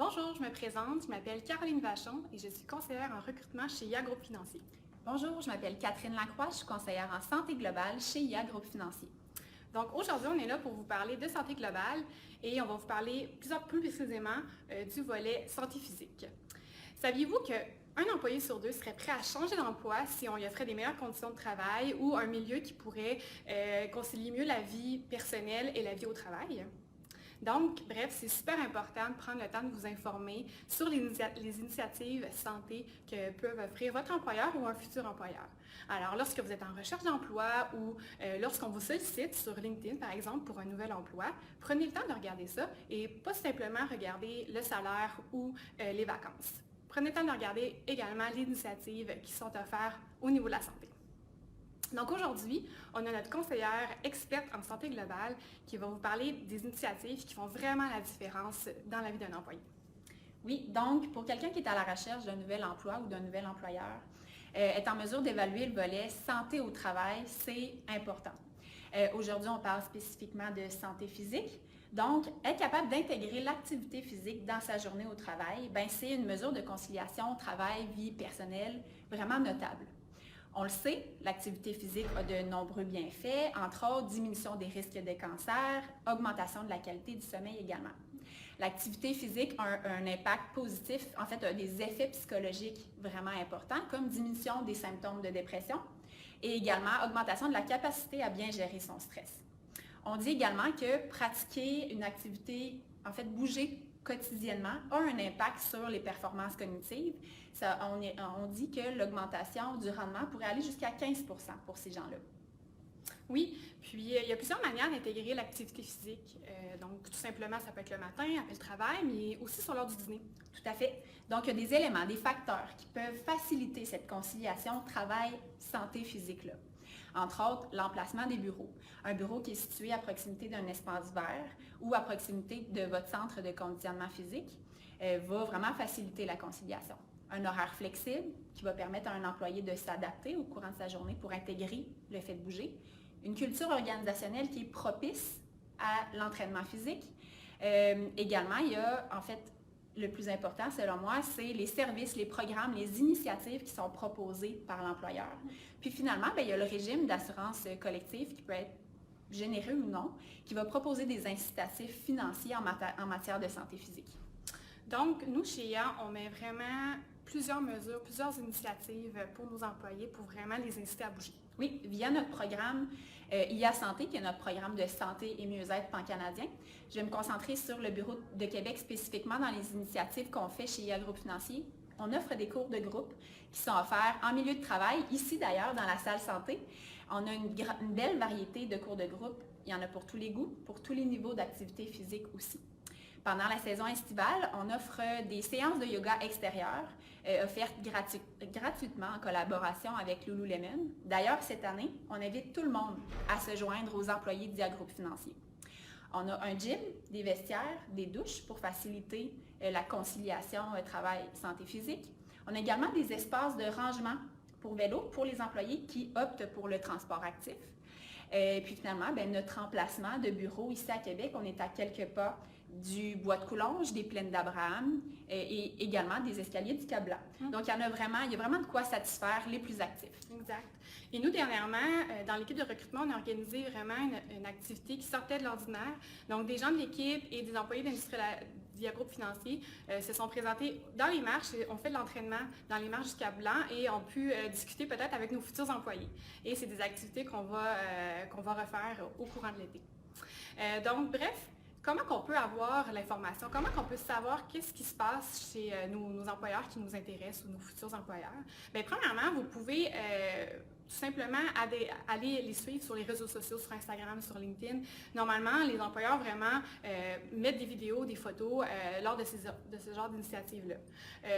Bonjour, je me présente, je m'appelle Caroline Vachon et je suis conseillère en recrutement chez IA Groupe Financier. Bonjour, je m'appelle Catherine Lacroix, je suis conseillère en santé globale chez IA Groupe Financier. Donc aujourd'hui, on est là pour vous parler de santé globale et on va vous parler plus précisément du volet santé physique. Saviez-vous qu'un employé sur deux serait prêt à changer d'emploi si on lui offrait des meilleures conditions de travail ou un milieu qui pourrait concilier mieux la vie personnelle et la vie au travail? Donc, bref, c'est super important de prendre le temps de vous informer sur les initiatives santé que peuvent offrir votre employeur ou un futur employeur. Alors, lorsque vous êtes en recherche d'emploi ou lorsqu'on vous sollicite sur LinkedIn, par exemple, pour un nouvel emploi, prenez le temps de regarder ça et pas simplement regarder le salaire ou les vacances. Prenez le temps de regarder également les initiatives qui sont offertes au niveau de la santé. Donc aujourd'hui, on a notre conseillère experte en santé globale qui va vous parler des initiatives qui font vraiment la différence dans la vie d'un employé. Oui, donc pour quelqu'un qui est à la recherche d'un nouvel emploi ou d'un nouvel employeur, être en mesure d'évaluer le volet santé au travail, c'est important. Aujourd'hui, on parle spécifiquement de santé physique. Donc, être capable d'intégrer l'activité physique dans sa journée au travail, c'est une mesure de conciliation travail-vie personnelle vraiment notable. On le sait, l'activité physique a de nombreux bienfaits, entre autres diminution des risques de cancer, augmentation de la qualité du sommeil également. L'activité physique a un impact positif, en fait, a des effets psychologiques vraiment importants, comme diminution des symptômes de dépression et également augmentation de la capacité à bien gérer son stress. On dit également que pratiquer une activité, en fait, bouger quotidiennement a un impact sur les performances cognitives. On dit que l'augmentation du rendement pourrait aller jusqu'à 15 pour ces gens-là. Oui, puis il y a plusieurs manières d'intégrer l'activité physique. Donc, tout simplement, ça peut être le matin, après le travail, mais aussi sur l'heure du dîner. Tout à fait. Donc, il y a des éléments, des facteurs qui peuvent faciliter cette conciliation travail-santé physique-là. Entre autres, l'emplacement des bureaux. Un bureau qui est situé à proximité d'un espace vert ou à proximité de votre centre de conditionnement physique va vraiment faciliter la conciliation. Un horaire flexible qui va permettre à un employé de s'adapter au courant de sa journée pour intégrer le fait de bouger. Une culture organisationnelle qui est propice à l'entraînement physique. Également, il y a en fait le plus important, selon moi, c'est les services, les programmes, les initiatives qui sont proposées par l'employeur. Puis finalement, il y a le régime d'assurance collective qui peut être généreux ou non, qui va proposer des incitatifs financiers en matière de santé physique. Donc, nous, chez IA, on met vraiment plusieurs mesures, plusieurs initiatives pour nos employés pour vraiment les inciter à bouger. Oui, via notre programme IA Santé, qui est notre programme de santé et mieux-être pan-canadien. Je vais me concentrer sur le Bureau de Québec spécifiquement dans les initiatives qu'on fait chez IA Groupe Financier. On offre des cours de groupe qui sont offerts en milieu de travail, ici d'ailleurs dans la salle santé. On a une belle variété de cours de groupe. Il y en a pour tous les goûts, pour tous les niveaux d'activité physique aussi. Pendant la saison estivale, on offre des séances de yoga extérieures offertes gratuitement en collaboration avec Lululemon. D'ailleurs, cette année, on invite tout le monde à se joindre aux employés d'IA Groupe Financier. On a un gym, des vestiaires, des douches pour faciliter la conciliation travail-santé physique. On a également des espaces de rangement pour vélo pour les employés qui optent pour le transport actif. Puis finalement, notre emplacement de bureau ici à Québec, on est à quelques pas du bois de Coulonges, des plaines d'Abraham et également des escaliers du Cap-Blanc. Donc, il y a vraiment de quoi satisfaire les plus actifs. Exact. Et nous, dernièrement, dans l'équipe de recrutement, on a organisé vraiment une activité qui sortait de l'ordinaire. Donc, des gens de l'équipe et des employés d'industrie d'IA Groupe Financier se sont présentés dans les marches et ont fait de l'entraînement dans les marches du Cap-Blanc et ont pu discuter peut-être avec nos futurs employés. Et c'est des activités qu'on va refaire au courant de l'été. Donc, bref, comment qu'on peut avoir l'information? Comment qu'on peut savoir qu'est-ce qui se passe chez nos employeurs qui nous intéressent ou nos futurs employeurs? Bien, premièrement, vous pouvez tout simplement aller les suivre sur les réseaux sociaux, sur Instagram, sur LinkedIn. Normalement, les employeurs vraiment mettent des vidéos, des photos lors de ce genre d'initiative-là.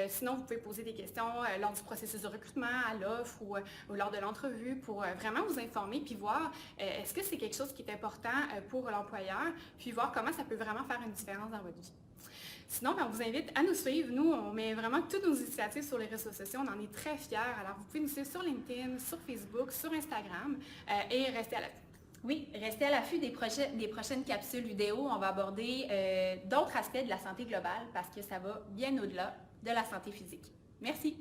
Sinon, vous pouvez poser des questions lors du processus de recrutement, à l'offre ou lors de l'entrevue pour vraiment vous informer puis voir est-ce que c'est quelque chose qui est important pour l'employeur, puis voir comment ça peut vraiment faire une différence dans votre vie. Sinon, on vous invite à nous suivre. Nous, on met vraiment toutes nos initiatives sur les réseaux sociaux. On en est très fiers. Alors, vous pouvez nous suivre sur LinkedIn, sur Facebook, sur Instagram et rester à l'affût. Oui, restez à l'affût des prochaines capsules vidéo. On va aborder d'autres aspects de la santé globale parce que ça va bien au-delà de la santé physique. Merci.